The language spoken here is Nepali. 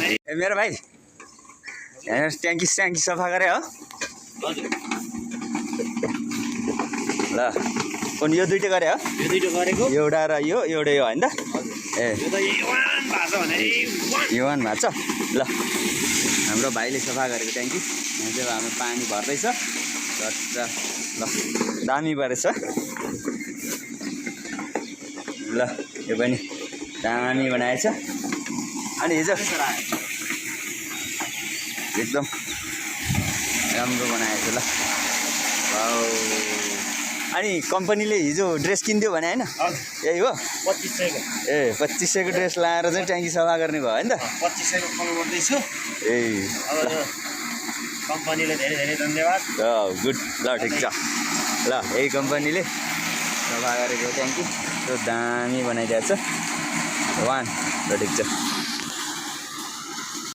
ए मेरो भाइ यहाँ ट्याङ्की सफा गरे हो ल कुन यो दुइटै गरे हो यो दुइटो गरेको एउटा र यो एउटै हो होइन त ए यो त A1 भएको छ भने युवान भएको छ ल हाम्रो भाइले सफा गरेको ट्याङ्की यहाँ चाहिँ हाम्रो पानी भर्दैछ ल दामी परेछ ल यो पनि दामी बनाएछ अनि हिजो एकदम राम्रो बनाएछ ल अनि कम्पनीले हिजो ड्रेस किनिदियो भने होइन यही हो 2500 को ए 2500 को ड्रेस लाएर चाहिँ ट्याङ्की सफा गर्ने भयो होइन त 2500 को कल गर्दैछु ए अब कम्पनीले धेरै धेरै धन्यवाद गुड ल ठिक छ ल यही कम्पनीले सफा गरेको ट्याङ्की त्यो दामी बनाइदिएको छ वान ल ठिक छ